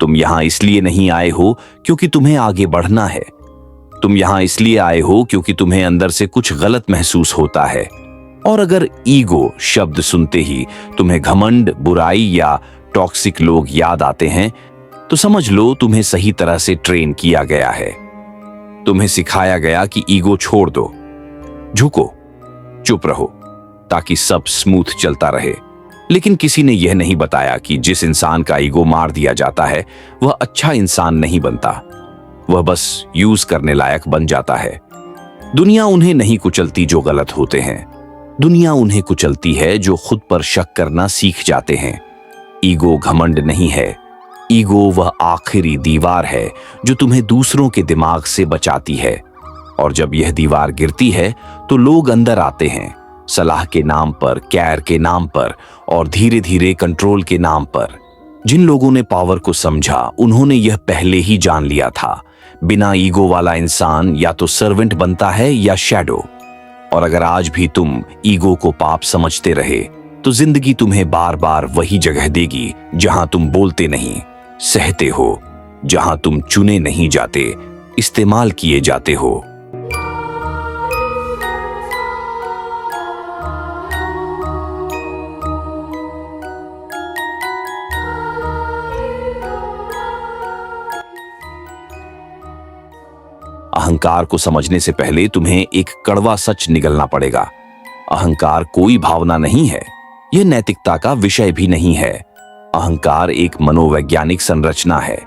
तुम यहां इसलिए नहीं आए हो क्योंकि तुम्हें आगे बढ़ना है। तुम यहां इसलिए आए हो क्योंकि तुम्हें अंदर से कुछ गलत महसूस होता है। और अगर ईगो शब्द सुनते ही तुम्हें घमंड, बुराई या टॉक्सिक लोग याद आते हैं, तो समझ लो तुम्हें सही तरह से ट्रेन किया गया है। तुम्हें सिखाया गया कि ईगो छोड़ दो, झुको, चुप रहो, ताकि सब स्मूथ चलता रहे। लेकिन किसी ने यह नहीं बताया कि जिस इंसान का ईगो मार दिया जाता है वह अच्छा इंसान नहीं बनता, वह बस यूज करने लायक बन जाता है। दुनिया उन्हें नहीं कुचलती जो गलत होते हैं, दुनिया उन्हें कुचलती है जो खुद पर शक करना सीख जाते हैं। ईगो घमंड नहीं है, ईगो वह आखिरी दीवार है जो तुम्हें दूसरों के दिमाग से बचाती है। और जब यह दीवार गिरती है तो लोग अंदर आते हैं, सलाह के नाम पर, केयर के नाम पर और धीरे धीरे कंट्रोल के नाम पर। जिन लोगों ने पावर को समझा उन्होंने यह पहले ही जान लिया था, बिना ईगो वाला इंसान या तो सर्वेंट बनता है या शैडो। और अगर आज भी तुम ईगो को पाप समझते रहे तो जिंदगी तुम्हें बार बार वही जगह देगी जहां तुम बोलते नहीं, सहते हो, जहां तुम चुने नहीं जाते, इस्तेमाल किए जाते हो। अहंकार को समझने से पहले तुम्हें एक कड़वा सच निगलना पड़ेगा। अहंकार कोई भावना नहीं है, यह नैतिकता का विषय भी नहीं है। अहंकार एक मनोवैज्ञानिक संरचना है,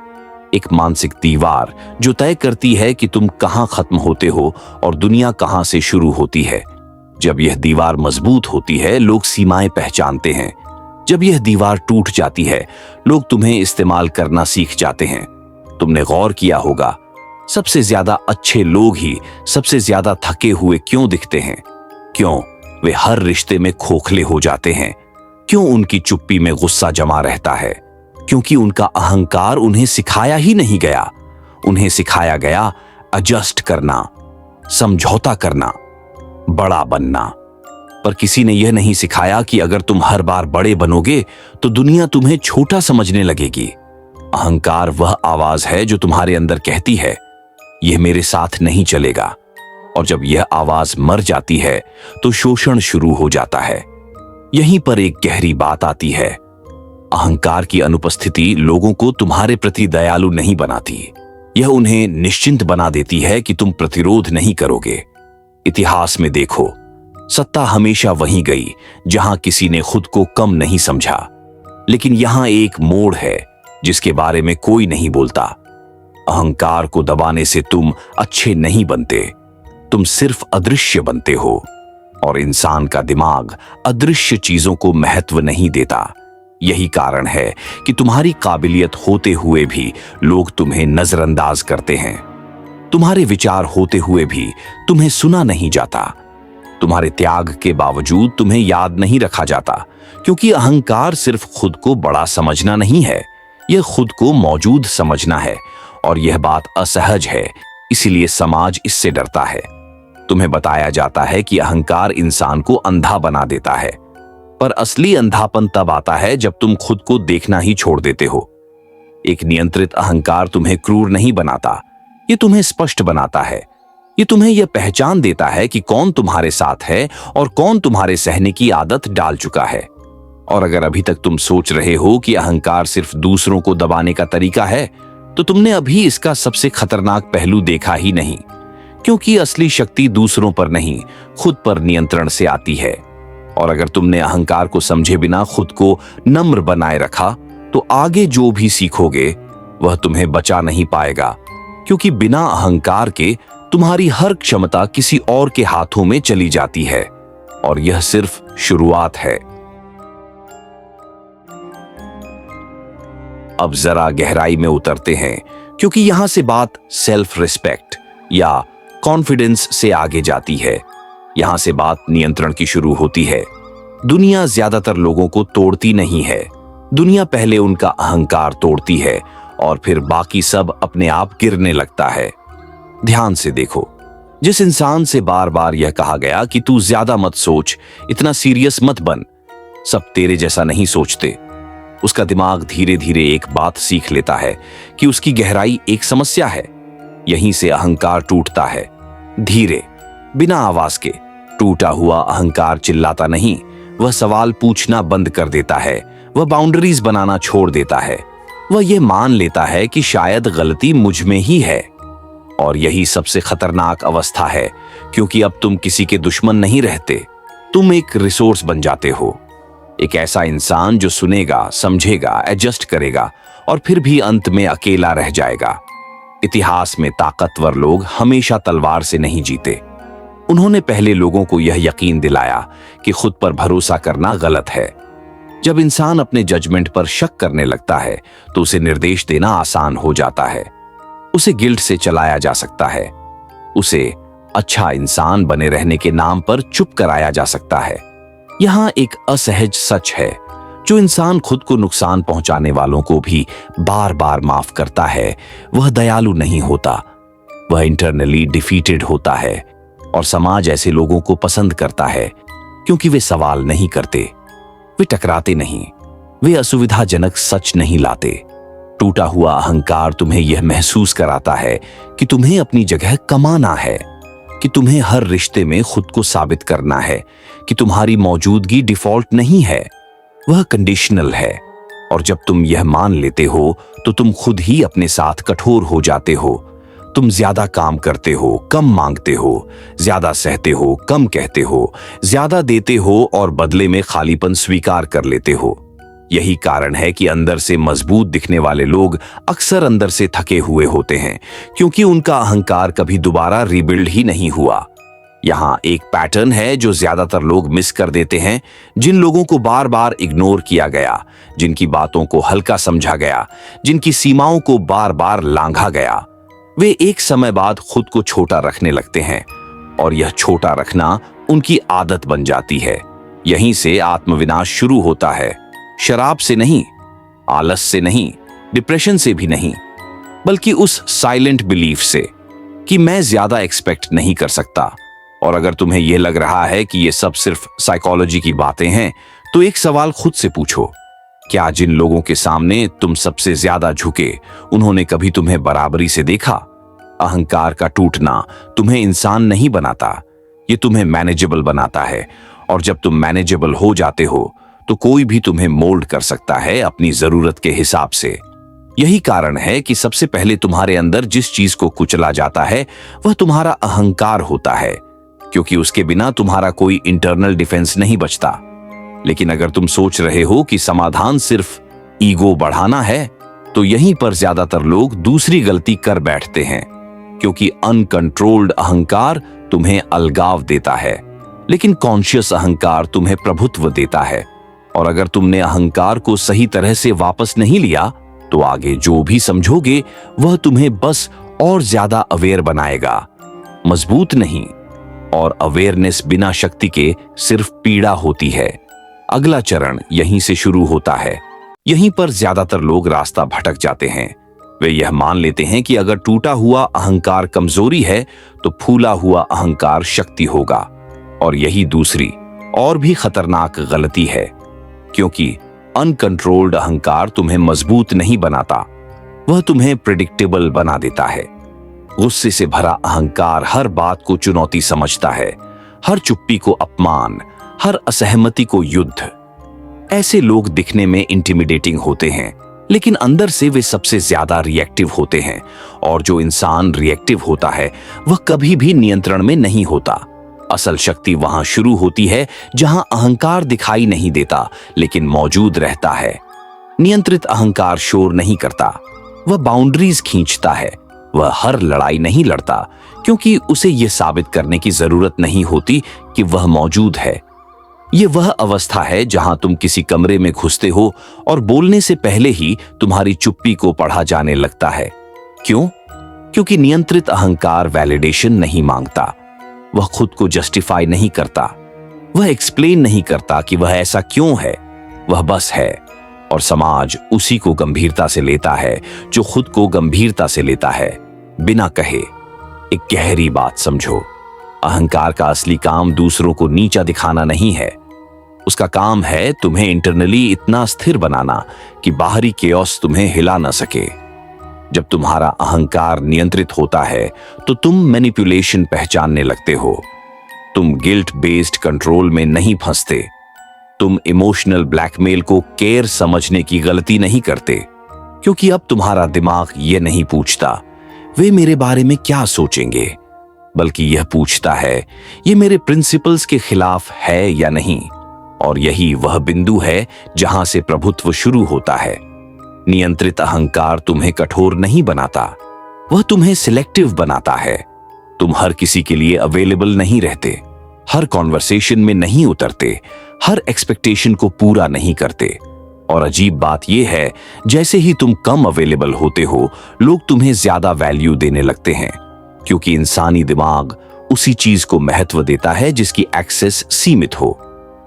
एक मानसिक दीवार जो तय करती है कि तुम कहां खत्म होते हो और दुनिया कहां से शुरू होती है। जब यह दीवार मजबूत होती है, लोग सीमाएं पहचानते हैं। जब यह दीवार टूट जाती है, लोग तुम्हें इस्तेमाल करना सीख जाते हैं। तुमने गौर किया होगा, सबसे ज्यादा अच्छे लोग ही सबसे ज्यादा थके हुए क्यों दिखते हैं? क्यों? वे हर रिश्ते में खोखले हो जाते हैं। क्यों उनकी चुप्पी में गुस्सा जमा रहता है? क्योंकि उनका अहंकार उन्हें सिखाया ही नहीं गया। उन्हें सिखाया गया एडजस्ट करना, समझौता करना, बड़ा बनना। पर किसी ने यह नहीं सिखाया कि अगर तुम हर बार बड़े बनोगे तो दुनिया तुम्हें छोटा समझने लगेगी। अहंकार वह आवाज है जो तुम्हारे अंदर कहती है, यह मेरे साथ नहीं चलेगा। और जब यह आवाज मर जाती है तो शोषण शुरू हो जाता है। यहीं पर एक गहरी बात आती है। अहंकार की अनुपस्थिति लोगों को तुम्हारे प्रति दयालु नहीं बनाती, यह उन्हें निश्चिंत बना देती है कि तुम प्रतिरोध नहीं करोगे। इतिहास में देखो, सत्ता हमेशा वहीं गई जहां किसी ने खुद को कम नहीं समझा। लेकिन यहां एक मोड़ है जिसके बारे में कोई नहीं बोलता। अहंकार को दबाने से तुम अच्छे नहीं बनते, तुम सिर्फ अदृश्य बनते हो। और इंसान का दिमाग अदृश्य चीजों को महत्व नहीं देता। यही कारण है कि तुम्हारी काबिलियत होते हुए भी लोग तुम्हें नजरअंदाज करते हैं। तुम्हारे विचार होते हुए भी तुम्हें सुना नहीं जाता। तुम्हारे त्याग के बावजूद तुम्हें याद नहीं रखा जाता, क्योंकि अहंकार सिर्फ खुद को बड़ा समझना नहीं है, यह खुद को मौजूद समझना है। और यह बात असहज है, इसीलिए समाज इससे डरता है। तुम्हें बताया जाता है कि अहंकार इंसान को अंधा बना देता है, पर असली अंधापन तब आता है जब तुम खुद को देखना ही छोड़ देते हो। एक नियंत्रित अहंकार तुम्हें क्रूर नहीं बनाता, ये तुम्हें स्पष्ट बनाता है। ये तुम्हें यह पहचान देता है कि कौन तुम्हारे साथ है और कौन तुम्हारे सहने की आदत डाल चुका है। और अगर अभी तक तुम सोच रहे हो कि अहंकार सिर्फ दूसरों को दबाने का तरीका है, तो तुमने अभी इसका सबसे खतरनाक पहलू देखा ही नहीं, क्योंकि असली शक्ति दूसरों पर नहीं, खुद पर नियंत्रण से आती है। और अगर तुमने अहंकार को समझे बिना खुद को नम्र बनाए रखा, तो आगे जो भी सीखोगे वह तुम्हें बचा नहीं पाएगा, क्योंकि बिना अहंकार के तुम्हारी हर क्षमता किसी और के हाथों में चली जाती है। और यह सिर्फ शुरुआत है। अब जरा गहराई में उतरते हैं, क्योंकि यहां से बात सेल्फ रिस्पेक्ट या कॉन्फिडेंस से आगे जाती है। यहां से बात नियंत्रण की शुरू होती है। दुनिया ज्यादातर लोगों को तोड़ती नहीं है, दुनिया पहले उनका अहंकार तोड़ती है और फिर बाकी सब अपने आप गिरने लगता है। ध्यान से देखो, जिस इंसान से बार बार यह कहा गया कि तू ज्यादा मत सोच, इतना सीरियस मत बन, सब तेरे जैसा नहीं सोचते, उसका दिमाग धीरे धीरे एक बात सीख लेता है कि उसकी गहराई एक समस्या है। यहीं से अहंकार टूटता है, धीरे, बिना आवाज के। टूटा हुआ अहंकार चिल्लाता नहीं, वह सवाल पूछना बंद कर देता है, वह बाउंड्रीज बनाना छोड़ देता है, वह यह मान लेता है कि शायद गलती मुझ में ही है। और यही सबसे खतरनाक अवस्था है, क्योंकि अब तुम किसी के दुश्मन नहीं रहते, तुम एक रिसोर्स बन जाते हो। एक ऐसा इंसान जो सुनेगा, समझेगा, एडजस्ट करेगा और फिर भी अंत में अकेला रह जाएगा। इतिहास में ताकतवर लोग हमेशा तलवार से नहीं जीते। उन्होंने पहले लोगों को यह यकीन दिलाया कि खुद पर भरोसा करना गलत है। जब इंसान अपने जजमेंट पर शक करने लगता है तो उसे निर्देश देना आसान हो जाता है। उसे गिल्ट से चलाया जा सकता है, उसे अच्छा इंसान बने रहने के नाम पर चुप कराया जा सकता है। यहां एक असहज सच है, जो इंसान खुद को नुकसान पहुंचाने वालों को भी बार बार माफ करता है, वह दयालु नहीं होता, वह इंटरनली डिफीटेड होता है। और समाज ऐसे लोगों को पसंद करता है क्योंकि वे सवाल नहीं करते, वे टकराते नहीं, वे असुविधाजनक सच नहीं लाते। टूटा हुआ अहंकार तुम्हें यह महसूस कराता है कि तुम्हें अपनी जगह कमाना है, कि तुम्हें हर रिश्ते में खुद को साबित करना है, कि तुम्हारी मौजूदगी डिफॉल्ट नहीं है, वह कंडीशनल है। और जब तुम यह मान लेते हो तो तुम खुद ही अपने साथ कठोर हो जाते हो। तुम ज्यादा काम करते हो, कम मांगते हो, ज्यादा सहते हो, कम कहते हो, ज्यादा देते हो और बदले में खालीपन स्वीकार कर लेते हो। यही कारण है कि अंदर से मजबूत दिखने वाले लोग अक्सर अंदर से थके हुए होते हैं, क्योंकि उनका अहंकार कभी दोबारा रिबिल्ड ही नहीं हुआ। यहाँ एक पैटर्न है जो ज्यादातर लोग मिस कर देते हैं। जिन लोगों को बार बार इग्नोर किया गया, जिनकी बातों को हल्का समझा गया, जिनकी सीमाओं को बार बार लांघा गया, वे एक समय बाद खुद को छोटा रखने लगते हैं और यह छोटा रखना उनकी आदत बन जाती है। यहीं से आत्मविनाश शुरू होता है। शराब से नहीं, आलस से नहीं, डिप्रेशन से भी नहीं, बल्कि उस साइलेंट बिलीफ से कि मैं ज्यादा एक्सपेक्ट नहीं कर सकता। और अगर तुम्हें यह लग रहा है कि ये सब सिर्फ साइकोलॉजी की बातें हैं, तो एक सवाल खुद से पूछो, क्या जिन लोगों के सामने तुम सबसे ज्यादा झुके, उन्होंने कभी तुम्हें बराबरी से देखा? अहंकार का टूटना तुम्हें इंसान नहीं बनाता, ये तुम्हें मैनेजेबल बनाता है। और जब तुम मैनेजेबल हो जाते हो तो कोई भी तुम्हें मोल्ड कर सकता है अपनी जरूरत के हिसाब से। यही कारण है कि सबसे पहले तुम्हारे अंदर जिस चीज को कुचला जाता है वह तुम्हारा अहंकार होता है, क्योंकि उसके बिना तुम्हारा कोई इंटरनल डिफेंस नहीं बचता। लेकिन अगर तुम सोच रहे हो कि समाधान सिर्फ ईगो बढ़ाना है, तो यहीं पर ज्यादातर लोग दूसरी गलती कर बैठते हैं, क्योंकि अनकंट्रोल्ड अहंकार तुम्हें अलगाव देता है, लेकिन कॉन्शियस अहंकार तुम्हें प्रभुत्व देता है। और अगर तुमने अहंकार को सही तरह से वापस नहीं लिया, तो आगे जो भी समझोगे वह तुम्हें बस और ज्यादा अवेयर बनाएगा, मजबूत नहीं। और अवेयरनेस बिना शक्ति के सिर्फ पीड़ा होती है। अगला चरण यहीं से शुरू होता है। यहीं पर ज्यादातर लोग रास्ता भटक जाते हैं। वे यह मान लेते हैं कि अगर टूटा हुआ अहंकार कमजोरी है तो फूला हुआ अहंकार शक्ति होगा। और यही दूसरी और भी खतरनाक गलती है, क्योंकि अनकंट्रोल्ड अहंकार तुम्हें मजबूत नहीं बनाता, वह तुम्हें प्रेडिक्टेबल बना देता है। गुस्से से भरा अहंकार हर बात को चुनौती समझता है, हर चुप्पी को अपमान, हर असहमति को युद्ध। ऐसे लोग दिखने में इंटिमिडेटिंग होते हैं, लेकिन अंदर से वे सबसे ज्यादा रिएक्टिव होते हैं। और जो इंसान रिएक्टिव होता है वह कभी भी नियंत्रण में नहीं होता। असल शक्ति वहां शुरू होती है जहां अहंकार दिखाई नहीं देता, लेकिन मौजूद रहता है। नियंत्रित अहंकार शोर नहीं करता, वह बाउंड्रीज खींचता है। वह हर लड़ाई नहीं लड़ता, क्योंकि उसे यह साबित करने की जरूरत नहीं होती कि वह मौजूद है। यह वह अवस्था है जहां तुम किसी कमरे में घुसते हो और बोलने से पहले ही तुम्हारी चुप्पी को पढ़ा जाने लगता है। क्यों? क्योंकि नियंत्रित अहंकार वैलिडेशन नहीं मांगता, वह खुद को जस्टिफाई नहीं करता, वह एक्सप्लेन नहीं करता कि वह ऐसा क्यों है, वह बस है। और समाज उसी को गंभीरता से लेता है जो खुद को गंभीरता से लेता है, बिना कहे। एक गहरी बात समझो, अहंकार का असली काम दूसरों को नीचा दिखाना नहीं है, उसका काम है तुम्हें इंटरनली इतना स्थिर बनाना कि बाहरी केओस तुम्हें हिला न सके। जब तुम्हारा अहंकार नियंत्रित होता है तो तुम मैनिपुलेशन पहचानने लगते हो। तुम गिल्ट बेस्ड कंट्रोल में नहीं फंसते। तुम इमोशनल ब्लैकमेल को केयर समझने की गलती नहीं करते, क्योंकि अब तुम्हारा दिमाग यह नहीं पूछता वे मेरे बारे में क्या सोचेंगे, बल्कि यह पूछता है ये मेरे प्रिंसिपल्स के खिलाफ है या नहीं। और यही वह बिंदु है जहां से प्रभुत्व शुरू होता है। नियंत्रित अहंकार तुम्हें कठोर नहीं बनाता, वह तुम्हें सिलेक्टिव बनाता है। तुम हर किसी के लिए अवेलेबल नहीं रहते, हर कॉन्वर्सेशन में नहीं उतरते, हर एक्सपेक्टेशन को पूरा नहीं करते। और अजीब बात यह है, जैसे ही तुम कम अवेलेबल होते हो, लोग तुम्हें ज्यादा वैल्यू देने लगते हैं, क्योंकि इंसानी दिमाग उसी चीज को महत्व देता है जिसकी एक्सेस सीमित हो।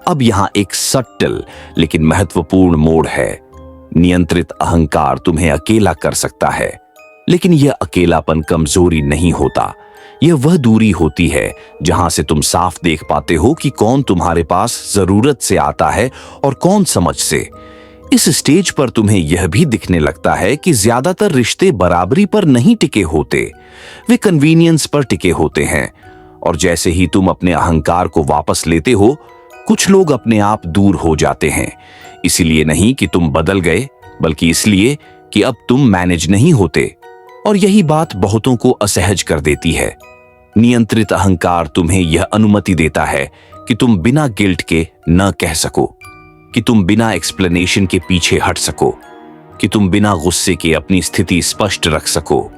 अब यहां एक सटल लेकिन महत्वपूर्ण मोड़ है। नियंत्रित अहंकार तुम्हें अकेला कर सकता है, लेकिन यह अकेलापन कमजोरी नहीं होता। यह वह दूरी होती है जहां से तुम साफ देख पाते हो कि कौन तुम्हारे पास जरूरत से आता है और कौन समझ से। इस स्टेज पर तुम्हें यह भी दिखने लगता है कि ज्यादातर रिश्ते बराबरी पर नहीं टिके होते, वे कन्वीनियंस पर टिके होते हैं। और जैसे ही तुम अपने अहंकार को वापस लेते हो, कुछ लोग अपने आप दूर हो जाते हैं। इसलिए नहीं कि तुम बदल गए, बल्कि इसलिए कि अब तुम मैनेज नहीं होते। और यही बात बहुतों को असहज कर देती है। नियंत्रित अहंकार तुम्हें यह अनुमति देता है कि तुम बिना गिल्ट के न कह सको, कि तुम बिना एक्सप्लेनेशन के पीछे हट सको, कि तुम बिना गुस्से के अपनी स्थिति स्पष्ट रख सको।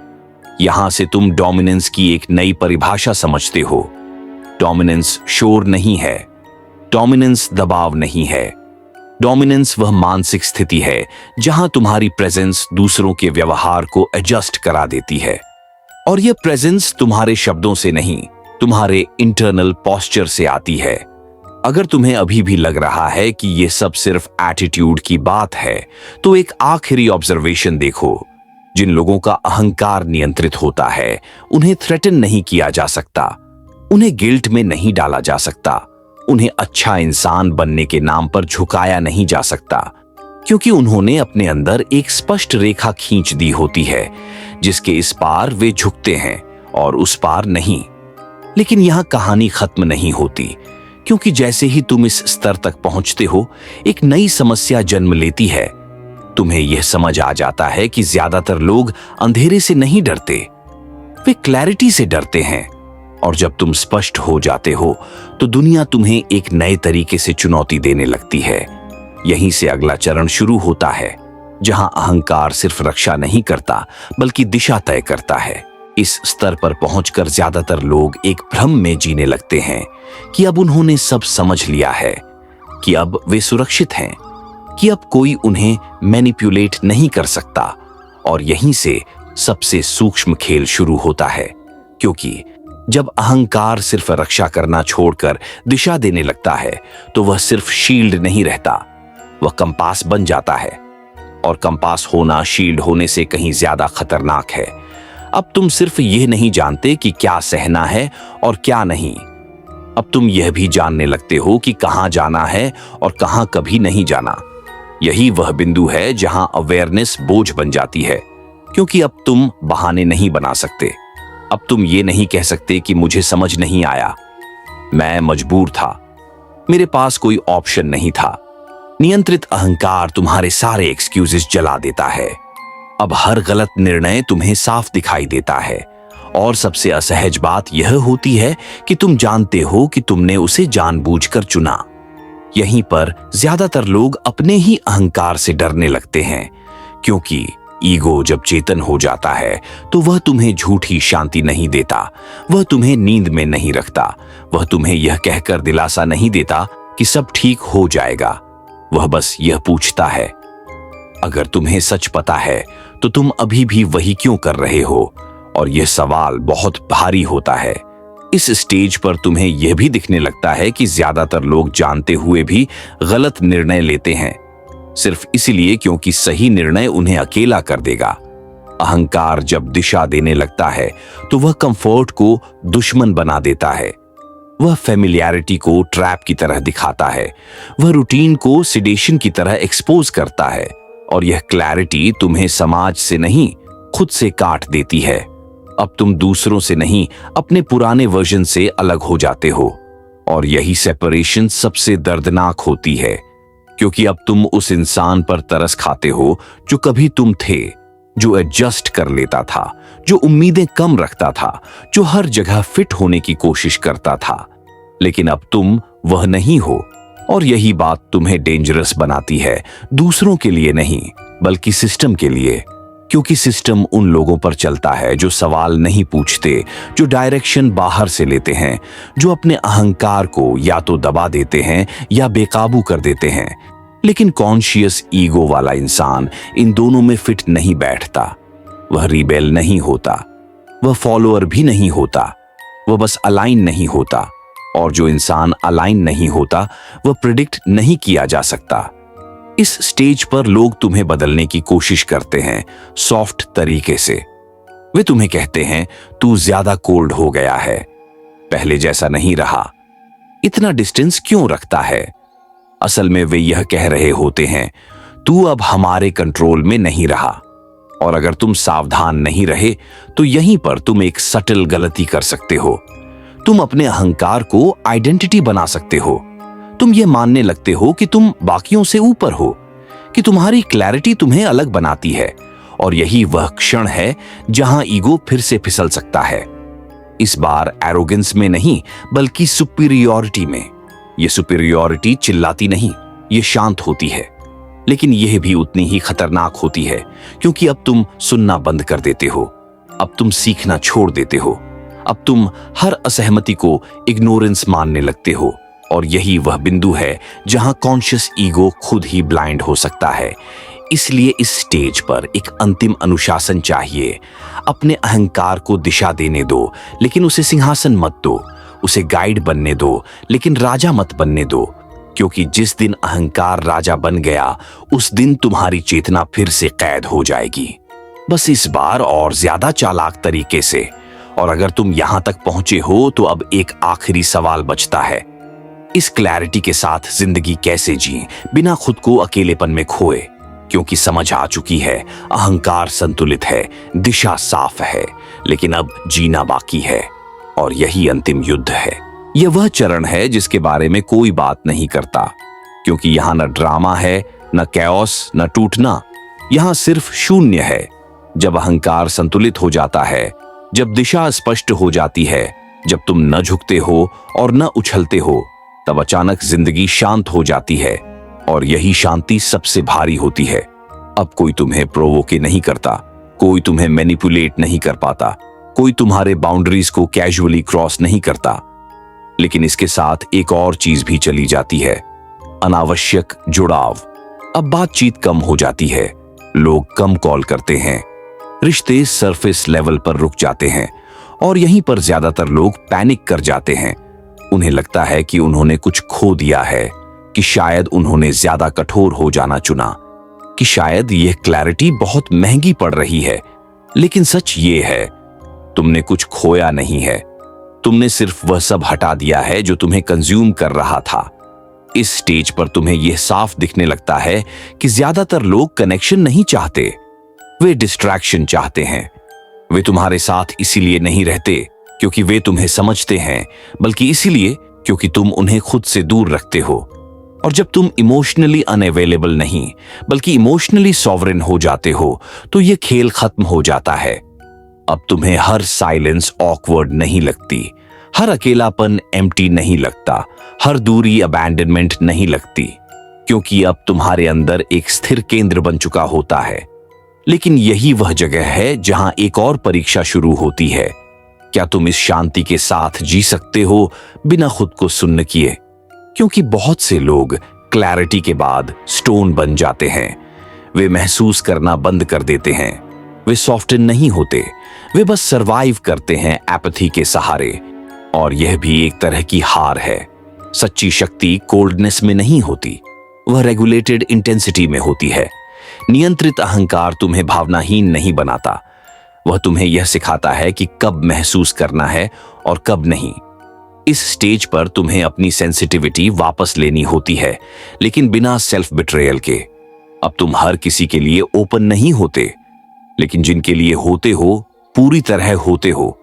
यहां से तुम डोमिनेंस की एक नई परिभाषा समझते हो। डोमिनेंस शोर नहीं है, डोमिनेंस दबाव नहीं है। डोमिनेंस वह मानसिक स्थिति है जहां तुम्हारी प्रेजेंस दूसरों के व्यवहार को एडजस्ट करा देती है। और यह प्रेजेंस तुम्हारे शब्दों से नहीं, तुम्हारे इंटरनल पोस्चर से आती है। अगर तुम्हें अभी भी लग रहा है कि यह सब सिर्फ एटीट्यूड की बात है, तो एक आखिरी ऑब्जर्वेशन देखो। जिन लोगों का अहंकार नियंत्रित होता है, उन्हें थ्रेटन नहीं किया जा सकता, उन्हें गिल्ट में नहीं डाला जा सकता, उन्हें अच्छा इंसान बनने के नाम पर झुकाया नहीं जा सकता, क्योंकि उन्होंने अपने अंदर एक स्पष्ट रेखा खींच दी होती है जिसके इस पार वे झुकते हैं और उस पार नहीं। लेकिन यहां कहानी खत्म नहीं होती, क्योंकि जैसे ही तुम इस स्तर तक पहुंचते हो, एक नई समस्या जन्म लेती है। तुम्हें यह समझ आ जाता है कि ज्यादातर लोग अंधेरे से नहीं डरते, वे क्लैरिटी से डरते हैं। और जब तुम स्पष्ट हो जाते हो, तो दुनिया तुम्हें एक नए तरीके से चुनौती देने लगती है। यहीं से अगला चरण शुरू होता है, जहां अहंकार सिर्फ रक्षा नहीं करता, बल्कि दिशा तय करता है। इस स्तर पर पहुंचकर ज्यादातर लोग एक भ्रम में जीने लगते हैं कि अब उन्होंने सब समझ लिया है, कि अब वे सुरक्षित हैं, कि अब कोई उन्हें मैनिपुलेट नहीं कर सकता। और यहीं से सबसे सूक्ष्म खेल शुरू होता है, क्योंकि जब अहंकार सिर्फ रक्षा करना छोड़कर दिशा देने लगता है, तो वह सिर्फ शील्ड नहीं रहता, वह कंपास बन जाता है। और कंपास होना शील्ड होने से कहीं ज्यादा खतरनाक है। अब तुम सिर्फ यह नहीं जानते कि क्या सहना है और क्या नहीं, अब तुम यह भी जानने लगते हो कि कहां जाना है और कहां कभी नहीं जाना। यही वह बिंदु है जहां अवेयरनेस बोझ बन जाती है, क्योंकि अब तुम बहाने नहीं बना सकते। अब तुम ये नहीं कह सकते कि मुझे समझ नहीं आया, मैं मजबूर था, मेरे पास कोई ऑप्शन नहीं था। नियंत्रित अहंकार तुम्हारे सारे एक्सक्यूजेस जला देता है। अब हर गलत निर्णय तुम्हें साफ दिखाई देता है। और सबसे असहज बात यह होती है कि तुम जानते हो कि तुमने उसे जानबूझकर चुना। यहीं पर ज्यादातर लोग अपने ही अहंकार से डरने लगते हैं, क्योंकि ईगो जब चेतन हो जाता है तो वह तुम्हें झूठी शांति नहीं देता, वह तुम्हें नींद में नहीं रखता, वह तुम्हें यह कहकर दिलासा नहीं देता कि सब ठीक हो जाएगा। वह बस यह पूछता है, अगर तुम्हें सच पता है तो तुम अभी भी वही क्यों कर रहे हो? और यह सवाल बहुत भारी होता है। इस स्टेज पर तुम्हें यह भी दिखने लगता है कि ज्यादातर लोग जानते हुए भी गलत निर्णय लेते हैं, सिर्फ इसलिए क्योंकि सही निर्णय उन्हें अकेला कर देगा। अहंकार जब दिशा देने लगता है तो वह कंफर्ट को दुश्मन बना देता है। वह फेमिलियरिटी को ट्रैप की तरह दिखाता है, वह रूटीन को सिडेशन की तरह एक्सपोज करता है, और यह क्लैरिटी तुम्हें समाज से नहीं खुद से काट देती है। अब तुम दूसरों से नहीं अपने पुराने वर्जन से अलग हो जाते हो, और यही सेपरेशन सबसे दर्दनाक होती है, क्योंकि अब तुम उस इंसान पर तरस खाते हो जो कभी तुम थे, जो एडजस्ट कर लेता था, जो उम्मीदें कम रखता था, जो हर जगह फिट होने की कोशिश करता था। लेकिन अब तुम वह नहीं हो, और यही बात तुम्हें डेंजरस बनाती है, दूसरों के लिए नहीं बल्कि सिस्टम के लिए, क्योंकि सिस्टम उन लोगों पर चलता है जो सवाल नहीं पूछते, जो डायरेक्शन बाहर से लेते हैं, जो अपने अहंकार को या तो दबा देते हैं या बेकाबू कर देते हैं। लेकिन कॉन्शियस ईगो वाला इंसान इन दोनों में फिट नहीं बैठता। वह रिबेल नहीं होता, वह फॉलोअर भी नहीं होता, वह बस अलाइन नहीं होता, और जो इंसान अलाइन नहीं होता वह प्रिडिक्ट नहीं किया जा सकता। इस स्टेज पर लोग तुम्हें बदलने की कोशिश करते हैं सॉफ्ट तरीके से। वे तुम्हें कहते हैं तू ज्यादा कोल्ड हो गया है, पहले जैसा नहीं रहा, इतना डिस्टेंस क्यों रखता है। असल में वे यह कह रहे होते हैं तू अब हमारे कंट्रोल में नहीं रहा, और अगर तुम सावधान नहीं रहे तो यहीं पर तुम एक सटल गलती कर सकते हो। तुम अपने अहंकार को आइडेंटिटी बना सकते हो। तुम ये मानने लगते हो कि तुम बाकियों से ऊपर हो, कि तुम्हारी क्लैरिटी तुम्हें अलग बनाती है, और यही वह क्षण है जहां ईगो फिर से फिसल सकता है। इस बार एरोगेंस में नहीं बल्कि सुपीरियॉरिटी में। यह सुपीरियॉरिटी चिल्लाती नहीं, यह शांत होती है, लेकिन यह भी उतनी ही खतरनाक होती है, क्योंकि अब तुम सुनना बंद कर देते हो, अब तुम सीखना छोड़ देते हो, अब तुम हर असहमति को इग्नोरेंस मानने लगते हो। और यही वह बिंदु है जहां कॉन्शियस ईगो खुद ही ब्लाइंड हो सकता है। इसलिए इस स्टेज पर एक अंतिम अनुशासन चाहिए। अपने अहंकार को दिशा देने दो, लेकिन उसे सिंहासन मत दो। उसे गाइड बनने दो, लेकिन राजा मत बनने दो, क्योंकि जिस दिन अहंकार राजा बन गया उस दिन तुम्हारी चेतना फिर से कैद हो जाएगी, बस इस बार और ज्यादा चालाक तरीके से। और अगर तुम यहां तक पहुंचे हो तो अब एक आखिरी सवाल बचता है, इस क्लैरिटी के साथ जिंदगी कैसे जिएं बिना खुद को अकेलेपन में खोए, क्योंकि समझ आ चुकी है अहंकार संतुलित है, दिशा साफ है, लेकिन अब जीना बाकी है, और यही अंतिम युद्ध है। यह वह चरण है जिसके बारे में कोई बात नहीं करता, क्योंकि यहां न ड्रामा है, न कैओस, न टूटना, यहां सिर्फ शून्य है। जब अहंकार संतुलित हो जाता है, जब दिशा स्पष्ट हो जाती है, जब तुम न झुकते हो और न उछलते हो, तब अचानक जिंदगी शांत हो जाती है, और यही शांति सबसे भारी होती है। अब कोई तुम्हें प्रोवोके नहीं करता, कोई तुम्हें मैनिपुलेट नहीं कर पाता, कोई तुम्हारे बाउंड्रीज को कैजुअली क्रॉस नहीं करता। लेकिन इसके साथ एक और चीज भी चली जाती है, अनावश्यक जुड़ाव। अब बातचीत कम हो जाती है, लोग कम कॉल करते हैं, रिश्ते सरफेस लेवल पर रुक जाते हैं, और यहीं पर ज्यादातर लोग पैनिक कर जाते हैं। उन्हें लगता है कि उन्होंने कुछ खो दिया है, कि शायद उन्होंने ज्यादा कठोर हो जाना चुना, कि शायद यह क्लैरिटी बहुत महंगी पड़ रही है। लेकिन सच ये है, तुमने कुछ खोया नहीं है, तुमने सिर्फ वह सब हटा दिया है जो तुम्हें कंज्यूम कर रहा था। इस स्टेज पर तुम्हें यह साफ दिखने लगता है कि ज्यादातर लोग कनेक्शन नहीं चाहते, वे डिस्ट्रैक्शन चाहते हैं। वे तुम्हारे साथ इसीलिए नहीं रहते क्योंकि वे तुम्हें समझते हैं, बल्कि इसीलिए क्योंकि तुम उन्हें खुद से दूर रखते हो। और जब तुम इमोशनली अनअवेलेबल नहीं बल्कि इमोशनली सॉवरेन हो जाते हो, तो यह खेल खत्म हो जाता है। अब तुम्हें हर साइलेंस ऑकवर्ड नहीं लगती, हर अकेलापन एम्प्टी नहीं लगता, हर दूरी अबैंडनमेंट नहीं लगती, क्योंकि अब तुम्हारे अंदर एक स्थिर केंद्र बन चुका होता है। लेकिन यही वह जगह है जहां एक और परीक्षा शुरू होती है। क्या तुम इस शांति के साथ जी सकते हो बिना खुद को सुन्न किए? क्योंकि बहुत से लोग क्लैरिटी के बाद स्टोन बन जाते हैं। वे महसूस करना बंद कर देते हैं, वे सॉफ्टन नहीं होते, वे बस सरवाइव करते हैं एपैथी के सहारे। और यह भी एक तरह की हार है। सच्ची शक्ति कोल्डनेस में नहीं होती, वह रेगुलेटेड इंटेंसिटी में होती है। नियंत्रित अहंकार तुम्हें भावनाहीन नहीं बनाता, वह तुम्हें यह सिखाता है कि कब महसूस करना है और कब नहीं। इस स्टेज पर तुम्हें अपनी सेंसिटिविटी वापस लेनी होती है, लेकिन बिना सेल्फ बिट्रेयल के। अब तुम हर किसी के लिए ओपन नहीं होते, लेकिन जिनके लिए होते हो पूरी तरह होते हो।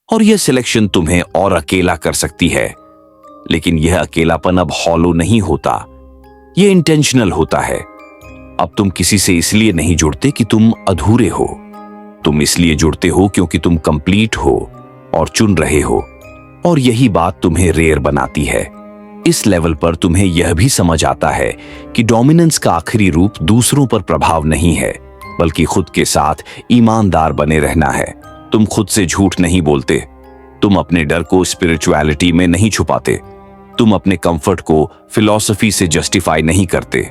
और यह सिलेक्शन तुम्हें और अकेला कर सकती है, लेकिन यह अकेलापन अब हॉलो नहीं होता, यह इंटेंशनल होता है। अब तुम किसी से इसलिए नहीं जुड़ते कि तुम अधूरे हो, तुम इसलिए जुड़ते हो क्योंकि तुम कंप्लीट हो और चुन रहे हो। और यही बात तुम्हें रेयर बनाती है। इस लेवल पर तुम्हें यह भी समझ आता है कि डोमिनेंस का आखिरी रूप दूसरों पर प्रभाव नहीं है, बल्कि खुद के साथ ईमानदार बने रहना है। तुम खुद से झूठ नहीं बोलते, तुम अपने डर को स्पिरिचुअलिटी में नहीं छुपाते, तुम अपने कंफर्ट को फिलॉसफी से जस्टिफाई नहीं करते।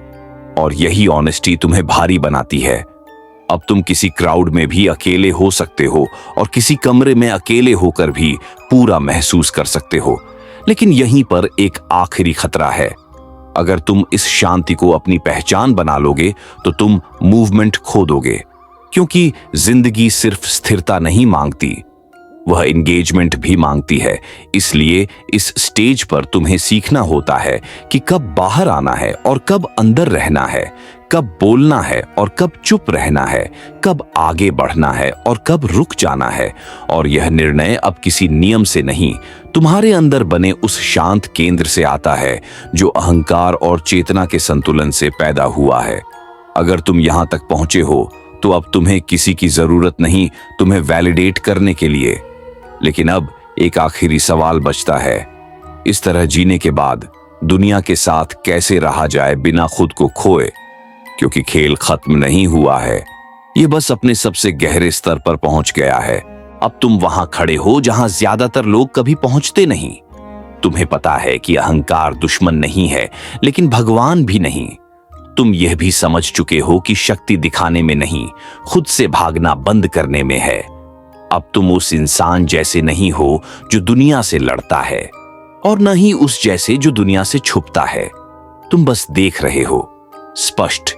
और यही ऑनेस्टी तुम्हें भारी बनाती है। अब तुम किसी क्राउड में भी अकेले हो सकते हो और किसी कमरे में अकेले होकर भी पूरा महसूस कर सकते हो। लेकिन यहीं पर एक आखिरी खतरा है। अगर तुम इस शांति को अपनी पहचान बना लोगे तो तुम मूवमेंट खो दोगे, क्योंकि जिंदगी सिर्फ स्थिरता नहीं मांगती, वह एंगेजमेंट भी मांगती है। इसलिए इस स्टेज पर तुम्हें सीखना होता है कि कब बाहर आना है और कब अंदर रहना है, कब बोलना है और कब चुप रहना है, कब आगे बढ़ना है और कब रुक जाना है। और यह निर्णय अब किसी नियम से नहीं, तुम्हारे अंदर बने उस शांत केंद्र से आता है जो अहंकार और चेतना के संतुलन से पैदा हुआ है। अगर तुम यहां तक पहुंचे हो तो अब तुम्हें किसी की जरूरत नहीं तुम्हें वैलिडेट करने के लिए। लेकिन अब एक आखिरी सवाल बचता है, इस तरह जीने के बाद दुनिया के साथ कैसे रहा जाए बिना खुद को खोए? क्योंकि खेल खत्म नहीं हुआ है, यह बस अपने सबसे गहरे स्तर पर पहुंच गया है। अब तुम वहां खड़े हो जहां ज्यादातर लोग कभी पहुंचते नहीं। तुम्हें पता है कि अहंकार दुश्मन नहीं है, लेकिन भगवान भी नहीं। तुम यह भी समझ चुके हो कि शक्ति दिखाने में नहीं, खुद से भागना बंद करने में है। अब तुम उस इंसान जैसे नहीं हो जो दुनिया से लड़ता है, और न ही उस जैसे जो दुनिया से छुपता है। तुम बस देख रहे हो, स्पष्ट,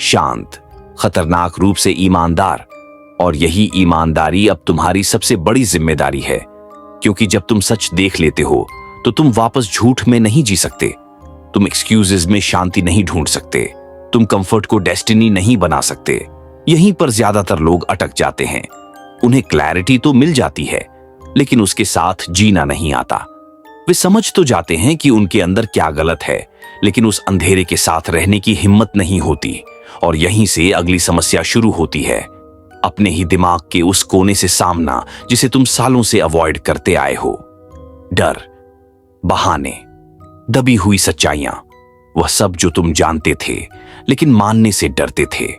शांत, खतरनाक रूप से ईमानदार। और यही ईमानदारी अब तुम्हारी सबसे बड़ी जिम्मेदारी है, क्योंकि जब तुम सच देख लेते हो तो तुम वापस झूठ में नहीं जी सकते, तुम एक्सक्यूजेस में शांति नहीं ढूंढ सकते, तुम कंफर्ट को डेस्टिनी नहीं बना सकते। यहीं पर ज्यादातर लोग अटक जाते हैं। उन्हें क्लैरिटी तो मिल जाती है, लेकिन उसके साथ जीना नहीं आता। वे समझ तो जाते हैं कि उनके अंदर क्या गलत है, लेकिन उस अंधेरे के साथ रहने की हिम्मत नहीं होती। और यहीं से अगली समस्या शुरू होती है, अपने ही दिमाग के उस कोने से सामना जिसे तुम सालों से अवॉइड करते आए हो। डर, बहाने, दबी हुई सच्चाइयां, वह सब जो तुम जानते थे लेकिन मानने से डरते थे।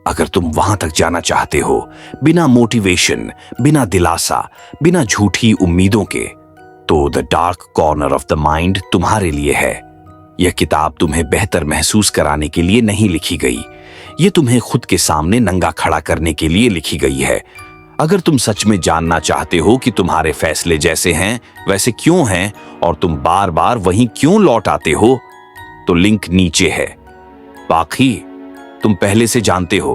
अगर तुम वहां तक जाना चाहते हो, बिना मोटिवेशन, बिना दिलासा, बिना झूठी उम्मीदों के, तो the dark corner of the mind तुम्हारे लिए है। यह किताब तुम्हें बेहतर महसूस कराने के लिए नहीं लिखी गई, यह तुम्हें खुद के सामने नंगा खड़ा करने के लिए लिखी गई है। अगर तुम सच में जानना चाहते हो कि तुम्हारे फैसले जैसे हैं वैसे क्यों हैं और तुम बार बार वहीं क्यों लौट आते हो, तो लिंक नीचे है। बाकी तुम पहले से जानते हो।